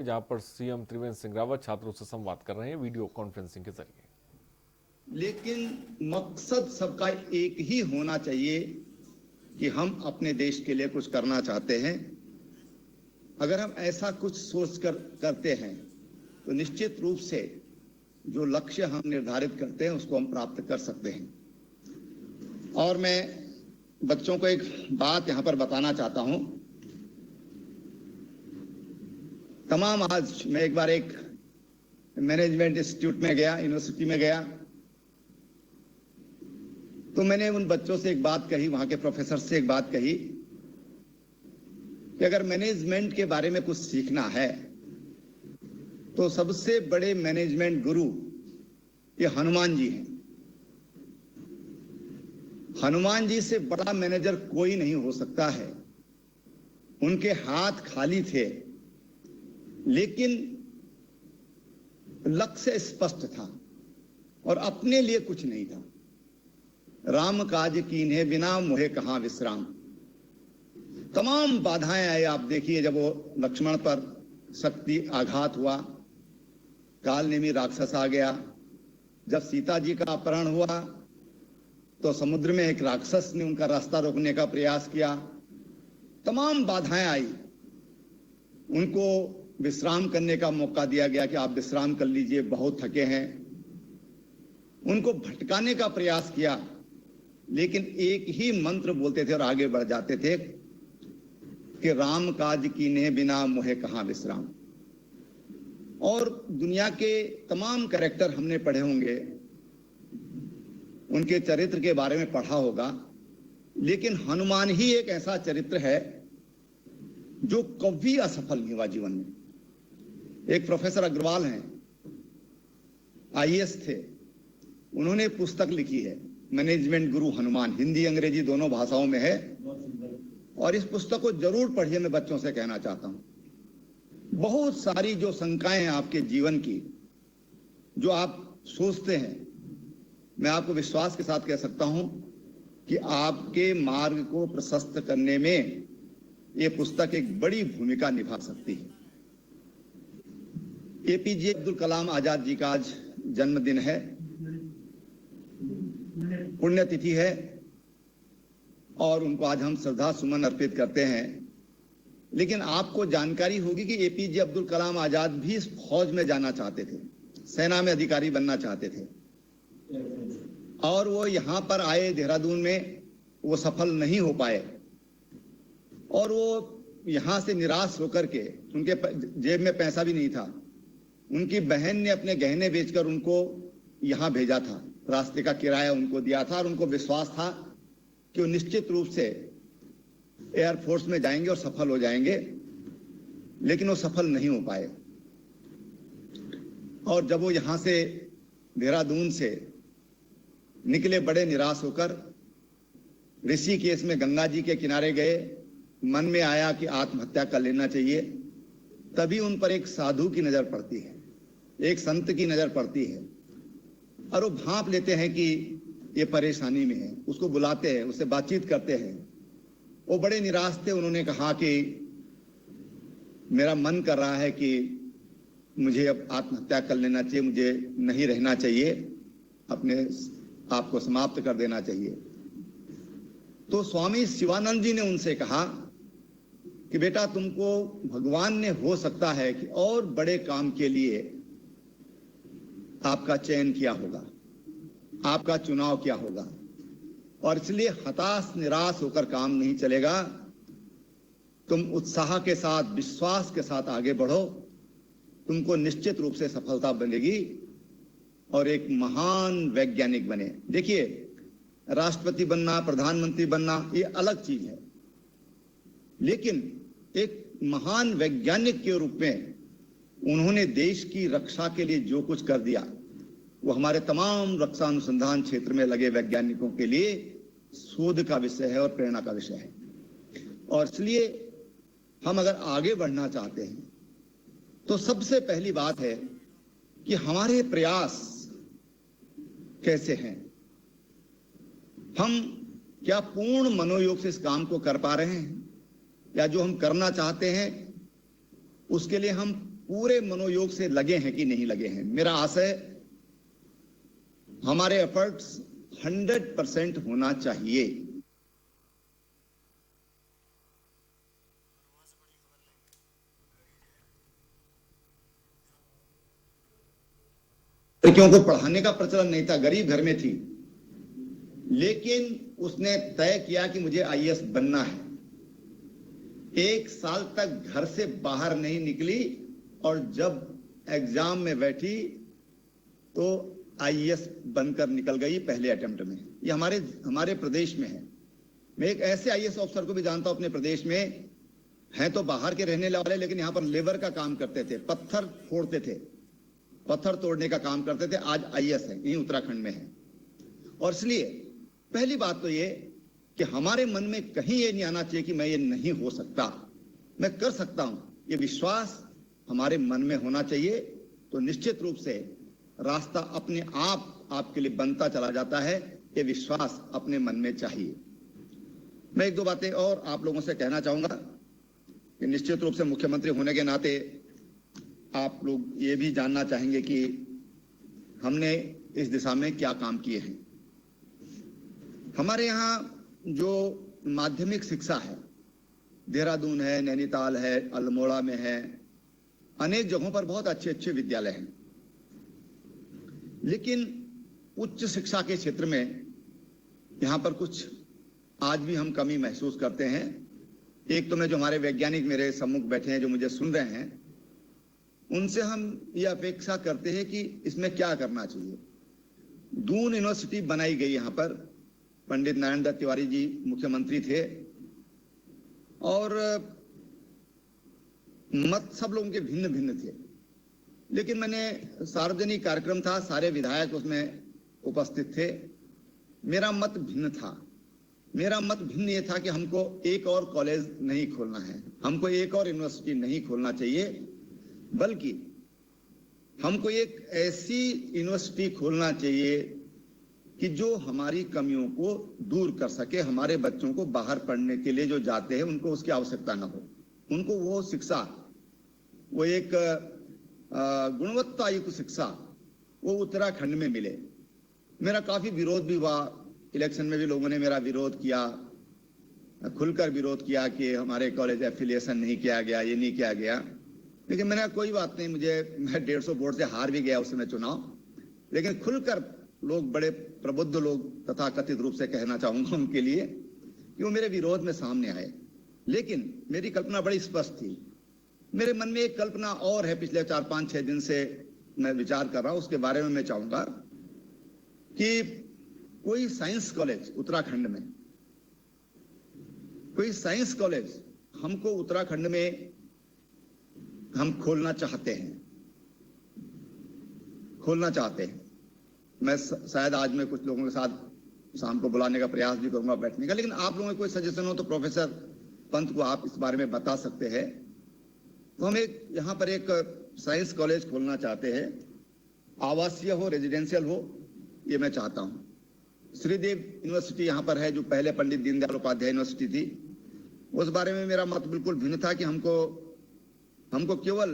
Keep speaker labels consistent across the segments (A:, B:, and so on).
A: जहां पर सीएम त्रिवेंद्र सिंह रावत छात्रों से संवाद कर रहे हैं वीडियो कॉन्फ्रेंसिंग के जरिए।
B: लेकिन मकसद सबका एक ही होना चाहिए कि हम अपने देश के लिए कुछ करना चाहते हैं। अगर हम ऐसा कुछ सोच कर करते हैं तो निश्चित रूप से जो लक्ष्य हम निर्धारित करते हैं उसको हम प्राप्त कर सकते हैं। और मैं बच्चों को एक बात यहां पर बताना चाहता हूं। तमाम आज मैं एक बार एक मैनेजमेंट इंस्टीट्यूट में गया, यूनिवर्सिटी में गया, तो मैंने उन बच्चों से एक बात कही, वहां के प्रोफेसर से एक बात कही कि अगर मैनेजमेंट के बारे में कुछ सीखना है तो सबसे बड़े मैनेजमेंट गुरु ये हनुमान जी हैं। हनुमान जी से बड़ा मैनेजर कोई नहीं हो सकता है। उनके हाथ खाली थे लेकिन लक्ष्य स्पष्ट था और अपने लिए कुछ नहीं था। राम काज कीन्हे बिना मोहे कहां विश्राम। तमाम बाधाएं आई। आप देखिए, जब वो लक्ष्मण पर शक्ति आघात हुआ, काल नेमी राक्षस आ गया। जब सीता जी का अपहरण हुआ तो समुद्र में एक राक्षस ने उनका रास्ता रोकने का प्रयास किया। तमाम बाधाएं आई। उनको विश्राम करने का मौका दिया गया कि आप विश्राम कर लीजिए, बहुत थके हैं। उनको भटकाने का प्रयास किया लेकिन एक ही मंत्र बोलते थे और आगे बढ़ जाते थे कि राम काज कीन्हे बिना मोहे कहां विश्राम। और दुनिया के तमाम कैरेक्टर हमने पढ़े होंगे, उनके चरित्र के बारे में पढ़ा होगा, लेकिन हनुमान ही एक ऐसा चरित्र है जो कभी असफल नहीं हुआ जीवन में। एक प्रोफेसर अग्रवाल हैं, आईएएस थे, उन्होंने पुस्तक लिखी है मैनेजमेंट गुरु हनुमान, हिंदी अंग्रेजी दोनों भाषाओं में है, और इस पुस्तक को जरूर पढ़िए। मैं बच्चों से कहना चाहता हूं, बहुत सारी जो शंकाएं हैं आपके जीवन की, जो आप सोचते हैं, मैं आपको विश्वास के साथ कह सकता हूं कि आपके मार्ग को प्रशस्त करने में यह पुस्तक एक बड़ी भूमिका निभा सकती है। एपीजे अब्दुल कलाम आजाद जी का आज जन्मदिन है, पुण्यतिथि है, और उनको आज हम श्रद्धा सुमन अर्पित करते हैं। लेकिन आपको जानकारी होगी कि एपीजे अब्दुल कलाम आजाद भी इस फौज में जाना चाहते थे, सेना में अधिकारी बनना चाहते थे, और वो यहां पर आए देहरादून में, वो सफल नहीं हो पाए, और वो यहां से निराश होकर के, उनके जेब में पैसा भी नहीं था, उनकी बहन ने अपने गहने बेचकर उनको यहां भेजा था, रास्ते का किराया उनको दिया था, और उनको विश्वास था कि वो निश्चित रूप से एयरफोर्स में जाएंगे और सफल हो जाएंगे, लेकिन वो सफल नहीं हो पाए। और जब वो यहां से देहरादून से निकले बड़े निराश होकर, ऋषिकेश में गंगा जी के किनारे गए, मन में आया कि आत्महत्या कर लेना चाहिए, तभी उन पर एक साधु की नजर पड़ती है, एक संत की नजर पड़ती है, और वो भांप लेते हैं कि ये परेशानी में है। उसको बुलाते हैं, उससे बातचीत करते हैं। वो बड़े निराश थे। उन्होंने कहा कि मेरा मन कर रहा है कि मुझे अब आत्महत्या कर लेना चाहिए, मुझे नहीं रहना चाहिए, अपने आप को समाप्त कर देना चाहिए। तो स्वामी शिवानंद जी ने उनसे कहा कि बेटा, तुमको भगवान ने हो सकता है कि और बड़े काम के लिए आपका चयन किया होगा, आपका चुनाव किया होगा, और इसलिए हताश निराश होकर काम नहीं चलेगा। तुम उत्साह के साथ, विश्वास के साथ आगे बढ़ो, तुमको निश्चित रूप से सफलता मिलेगी और एक महान वैज्ञानिक बने। देखिए, राष्ट्रपति बनना, प्रधानमंत्री बनना, ये अलग चीज है, लेकिन एक महान वैज्ञानिक के रूप में उन्होंने देश की रक्षा के लिए जो कुछ कर दिया, वो हमारे तमाम रक्षा अनुसंधान क्षेत्र में लगे वैज्ञानिकों के लिए शोध का विषय है और प्रेरणा का विषय है। और इसलिए हम अगर आगे बढ़ना चाहते हैं तो सबसे पहली बात है कि हमारे प्रयास कैसे हैं। हम क्या पूर्ण मनोयोग से इस काम को कर पा रहे हैं, या जो हम करना चाहते हैं उसके लिए हम पूरे मनोयोग से लगे हैं कि नहीं लगे हैं। मेरा आशय हमारे एफर्ट्स 100% होना चाहिए। लड़कियों को पढ़ाने का प्रचलन नहीं था, गरीब घर में थी, लेकिन उसने तय किया कि मुझे आईएएस बनना है। 1 साल तक घर से बाहर नहीं निकली और जब एग्जाम में बैठी तो आईएएस बनकर निकल गई पहले अटेम्प्ट में। ये हमारे प्रदेश में है। मैं एक ऐसे आईएएस ऑफिसर को भी जानता हूं अपने प्रदेश में, हैं तो बाहर के रहने वाले, लेकिन यहां पर लेबर का काम करते थे, पत्थर फोड़ते थे, पत्थर तोड़ने का काम करते थे, आज आईएएस है, यही उत्तराखंड में है। और इसलिए पहली बात तो ये कि हमारे मन में कहीं ये नहीं आना चाहिए कि मैं ये नहीं हो सकता, मैं कर सकता हूं। ये विश्वास हमारे मन में होना चाहिए, तो निश्चित रूप से रास्ता अपने आप आपके लिए बनता चला जाता है। ये विश्वास अपने मन में चाहिए। मैं 1-2 बातें और आप लोगों से कहना चाहूंगा कि निश्चित रूप से मुख्यमंत्री होने के नाते आप लोग ये भी जानना चाहेंगे कि हमने इस दिशा में क्या काम किए हैं। हमारे यहाँ जो माध्यमिक शिक्षा है, देहरादून है, नैनीताल है, अल्मोड़ा में है, अनेक जगहों पर बहुत अच्छे अच्छे विद्यालय हैं, लेकिन उच्च शिक्षा के क्षेत्र में यहाँ पर कुछ आज भी हम कमी महसूस करते हैं। एक तो मैं जो हमारे वैज्ञानिक मेरे सम्मुख बैठे हैं, जो मुझे सुन रहे हैं, उनसे हम ये अपेक्षा करते हैं कि इसमें क्या करना चाहिए। दून यूनिवर्सिटी बनाई गई, यहाँ पर पंडित नारायण दत्त तिवारी जी मुख्यमंत्री थे और मत सब लोगों के भिन्न भिन्न थे, लेकिन मैंने सार्वजनिक कार्यक्रम था, सारे विधायक उसमें उपस्थित थे। मेरा मत भिन्न था। मेरा मत भिन्न ये था कि हमको एक और कॉलेज नहीं खोलना है, हमको एक और यूनिवर्सिटी नहीं खोलना चाहिए, बल्कि हमको एक ऐसी यूनिवर्सिटी खोलना चाहिए कि जो हमारी कमियों को दूर कर सके। हमारे बच्चों को बाहर पढ़ने के लिए जो जाते हैं उनको उसकी आवश्यकता ना हो, उनको वो शिक्षा, वो एक गुणवत्ता युक्त शिक्षा वो उत्तराखंड में मिले। मेरा काफी विरोध भी हुआ, इलेक्शन में भी लोगों ने मेरा विरोध किया, खुलकर विरोध किया कि हमारे कॉलेज एफिलिएशन नहीं किया गया, ये नहीं किया गया। लेकिन मैंने कोई बात नहीं, मैं 150 वोट से हार भी गया उस समय चुनाव, लेकिन खुलकर लोग, बड़े प्रबुद्ध लोग तथा कथित रूप से कहना चाहूंगा उनके लिए, कि वो मेरे विरोध में सामने आए। लेकिन मेरी कल्पना बड़ी स्पष्ट थी। मेरे मन में एक कल्पना और है, पिछले 4-5-6 दिन से मैं विचार कर रहा हूं, उसके बारे में मैं चाहूंगा कि कोई साइंस कॉलेज उत्तराखंड में, कोई साइंस कॉलेज हमको उत्तराखंड में हम खोलना चाहते हैं। मैं शायद आज मैं कुछ लोगों के साथ शाम को बुलाने का प्रयास भी करूंगा, बैठने का, लेकिन आप लोगों को कोई सजेशन हो तो प्रोफेसर पंत को आप इस बारे में बता सकते हैं। तो हम यहाँ पर एक साइंस कॉलेज खोलना चाहते हैं, आवासीय हो, रेजिडेंशियल हो, ये मैं चाहता हूं। श्रीदेव यूनिवर्सिटी यहाँ पर है, जो पहले पंडित दीनदयाल उपाध्याय यूनिवर्सिटी थी, उस बारे में मेरा मत बिल्कुल भिन्न था कि हमको केवल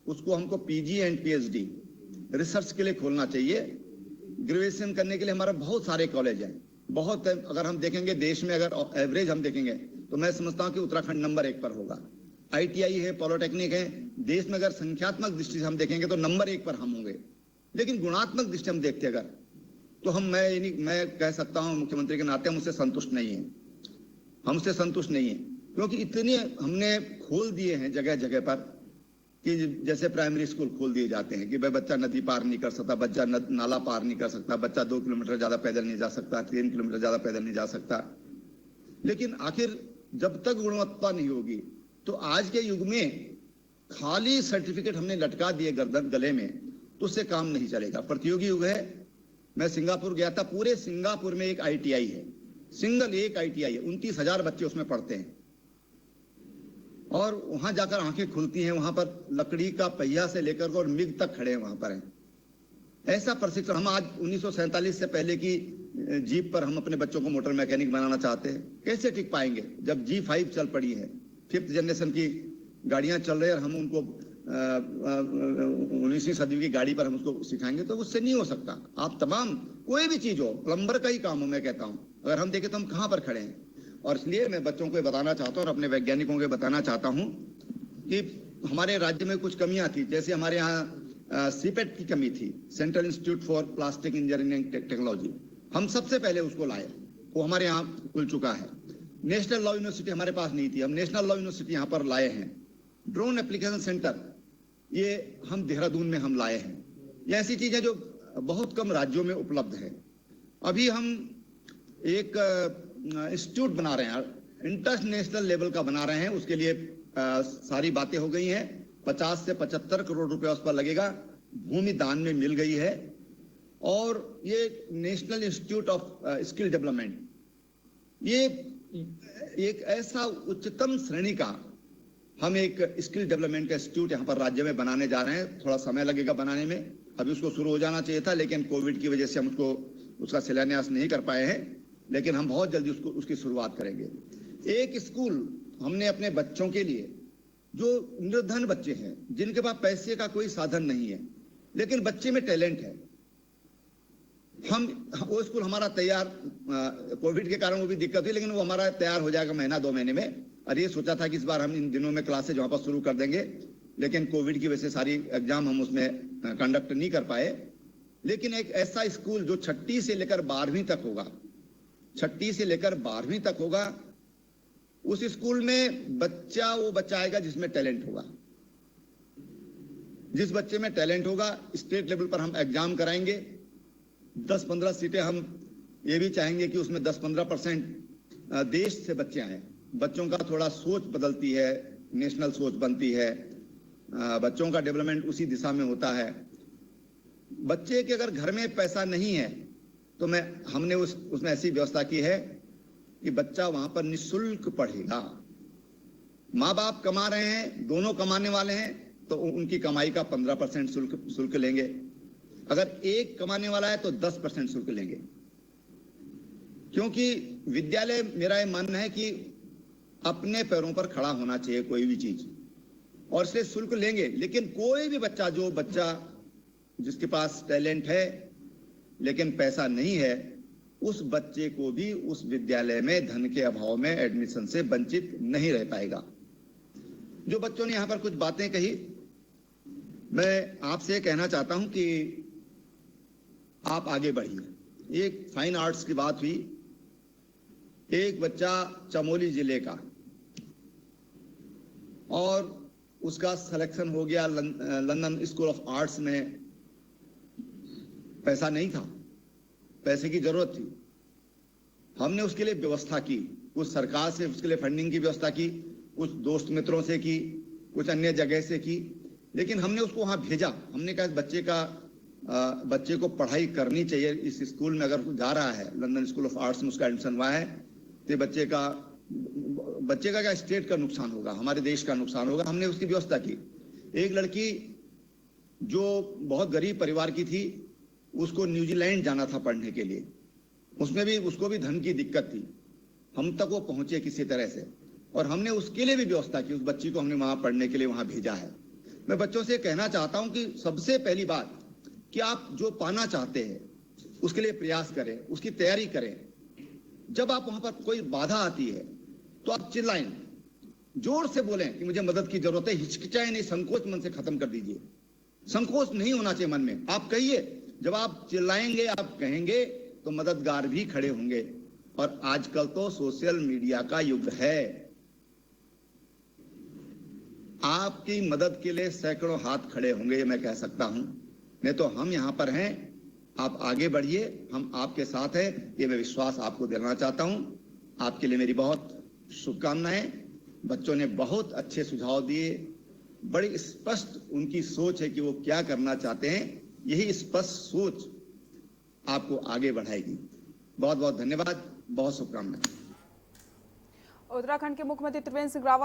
B: उसको हमको पीजी एंड पीएचडी रिसर्च के लिए खोलना चाहिए। ग्रेजुएशन करने के लिए हमारा बहुत सारे कॉलेज हैं, बहुत। अगर हम देखेंगे देश में, अगर एवरेज हम देखेंगे तो मैं समझता हूं कि उत्तराखंड नंबर 1 पर होगा। आईटीआई है, पॉलिटेक्निक है, देश में अगर संख्यात्मक दृष्टि से हम देखेंगे तो नंबर 1 पर हम होंगे। लेकिन गुणात्मक दृष्टि हम देखते अगर, तो मैं कह सकता हूं मुख्यमंत्री के नाते हम उससे संतुष्ट नहीं है, क्योंकि इतने हमने खोल दिए हैं जगह जगह पर, कि जैसे प्राइमरी स्कूल खोल दिए जाते हैं कि भाई बच्चा नदी पार नहीं कर सकता, बच्चा नाला पार नहीं कर सकता, बच्चा 2 किलोमीटर ज्यादा पैदल नहीं जा सकता, 3 किलोमीटर ज्यादा पैदल नहीं जा सकता। लेकिन आखिर जब तक गुणवत्ता नहीं होगी, तो आज के युग में खाली सर्टिफिकेट हमने लटका दिए गर्दन गले में, तो उससे काम नहीं चलेगा। प्रतियोगी युग है। मैं सिंगापुर गया था, पूरे सिंगापुर में एक आईटीआई है, सिंगल एक आईटीआई है, 29,000 बच्चे उसमें पढ़ते हैं, और वहां जाकर आंखें खुलती हैं। वहां पर लकड़ी का पहिया से लेकर और मिग तक खड़े हैं, वहां पर हैं। ऐसा प्रशिक्षण हम आज 1947 से पहले की जीप पर हम अपने बच्चों को मोटर मैकेनिक बनाना चाहते हैं, कैसे टिक पाएंगे जब G5 चल पड़ी है, 5th जनरेशन की गाड़ियां चल रही है और हम उनको 19वीं सदी की गाड़ी पर हम उसको सिखाएंगे तो उससे नहीं हो सकता। आप तमाम कोई भी चीज हो, प्लम्बर का ही काम हो, मैं कहता हूं, अगर हम देखें तो हम कहां पर खड़े हैं। और इसलिए मैं बच्चों को बताना चाहता हूं और अपने वैज्ञानिकों को बताना चाहता हूं कि हमारे राज्य में कुछ कमियां थी। जैसे हमारे यहाँ सीपेट की कमी थी, central institute for plastic engineering technology, हम सबसे पहले उसको लाए, वो हमारे यहाँ खुल चुका है। नेशनल लॉ यूनिवर्सिटी हमारे पास नहीं थी, हम नेशनल लॉ यूनिवर्सिटी यहाँ पर लाए हैं। ड्रोन एप्लीकेशन सेंटर ये हम देहरादून में हम लाए हैं। ये ऐसी चीजें जो बहुत कम राज्यों में उपलब्ध है। अभी हम एक इंस्टीट्यूट बना रहे हैं, इंटरनेशनल लेवल का बना रहे हैं, उसके लिए सारी बातें हो गई हैं। 50 से 75 करोड़ रुपया उस पर लगेगा, भूमि दान में मिल गई है। और ये national institute of skill development, ये एक ऐसा उच्चतम श्रेणी का हम एक स्किल डेवलपमेंट का इंस्टीट्यूट यहाँ पर राज्य में बनाने जा रहे हैं। थोड़ा समय लगेगा बनाने में, अभी उसको शुरू हो जाना चाहिए था, लेकिन कोविड की वजह से हम उसका शिलान्यास नहीं कर पाए हैं, लेकिन हम बहुत जल्दी उसकी शुरुआत करेंगे। एक स्कूल हमने अपने बच्चों के लिए, जो निर्धन बच्चे हैं, जिनके पास पैसे का कोई साधन नहीं है, लेकिन बच्चे में टैलेंट है, वो स्कूल हमारा तैयार, कोविड के कारण वो भी दिक्कत हुई, लेकिन वो हमारा तैयार हो जाएगा महीना 2 महीने में। और ये सोचा था कि इस बार हम इन दिनों में क्लासेज वहां पर शुरू कर देंगे, लेकिन कोविड की वजह से सारी एग्जाम हम उसमें कंडक्ट नहीं कर पाए। लेकिन एक ऐसा स्कूल जो 6ठी से लेकर 12वीं तक होगा, 6ठी से लेकर 12वीं तक होगा, उस स्कूल में वो बच्चा आएगा जिसमें टैलेंट होगा। जिस बच्चे में टैलेंट होगा, स्टेट लेवल पर हम एग्जाम कराएंगे। 10-15 सीटें हम ये भी चाहेंगे कि उसमें 10-15% देश से बच्चे आए। बच्चों का थोड़ा सोच बदलती है, नेशनल सोच बनती है, बच्चों का डेवलपमेंट उसी दिशा में होता है। बच्चे के अगर घर में पैसा नहीं है तो हमने उसमें ऐसी व्यवस्था की है कि बच्चा वहां पर निःशुल्क पढ़ेगा। माँ बाप कमा रहे हैं, दोनों कमाने वाले हैं, तो उनकी कमाई का 15% शुल्क लेंगे। अगर एक कमाने वाला है तो 10% शुल्क लेंगे, क्योंकि विद्यालय, मेरा यह मानना है कि अपने पैरों पर खड़ा होना चाहिए कोई भी चीज, और इसलिए शुल्क लेंगे। लेकिन कोई भी बच्चा, जो बच्चा जिसके पास टैलेंट है लेकिन पैसा नहीं है, उस बच्चे को भी उस विद्यालय में धन के अभाव में एडमिशन से वंचित नहीं रह पाएगा। जो बच्चों ने यहां पर कुछ बातें कही, मैं आपसे कहना चाहता हूं कि आप आगे बढ़िए। एक फाइन आर्ट्स की बात हुई, एक बच्चा चमोली जिले का, और उसका सिलेक्शन हो गया लंदन स्कूल ऑफ आर्ट्स में। पैसा नहीं था, पैसे की जरूरत थी, हमने उसके लिए व्यवस्था की, कुछ सरकार से उसके लिए फंडिंग की व्यवस्था की, कुछ दोस्त मित्रों से की, कुछ अन्य जगह से की, लेकिन हमने उसको वहां भेजा। हमने कहा बच्चे को पढ़ाई करनी चाहिए, इस स्कूल में अगर जा रहा है, लंदन स्कूल ऑफ आर्ट्स में उसका एडमिशन हुआ है, तो बच्चे का क्या स्टेट का नुकसान होगा, हमारे देश का नुकसान होगा। हमने उसकी व्यवस्था की। एक लड़की जो बहुत गरीब परिवार की थी, उसको न्यूजीलैंड जाना था पढ़ने के लिए, उसको भी धन की दिक्कत थी। हम तक वो पहुंचे किसी तरह से, और हमने उसके लिए भी व्यवस्था की। उस बच्ची को हमने वहां पढ़ने के लिए वहां भेजा है। मैं बच्चों से कहना चाहता हूं कि सबसे पहली बात कि आप जो पाना चाहते हैं उसके लिए प्रयास करें, उसकी तैयारी करें। जब आप वहां पर कोई बाधा आती है तो आप चिल्लाएं, जोर से बोलें कि मुझे मदद की जरूरत है, हिचकिचाएं नहीं, संकोच मन से खत्म कर दीजिए। संकोच नहीं होना चाहिए मन में, आप कहिए। जब आप चिल्लाएंगे, आप कहेंगे, तो मददगार भी खड़े होंगे। और आजकल तो सोशल मीडिया का युग है, आपकी मदद के लिए सैकड़ों हाथ खड़े होंगे, ये मैं कह सकता हूं। नहीं तो हम यहां पर हैं, आप आगे बढ़िए, हम आपके साथ हैं, ये मैं विश्वास आपको देना चाहता हूं। आपके लिए मेरी बहुत शुभकामनाएं। बच्चों ने बहुत अच्छे सुझाव दिए, बड़ी स्पष्ट उनकी सोच है कि वो क्या करना चाहते हैं। यही स्पष्ट सोच आपको आगे बढ़ाएगी। बहुत बहुत धन्यवाद, बहुत शुभकामनाएं।
C: उत्तराखंड के मुख्यमंत्री त्रिवेंद्र सिंह रावत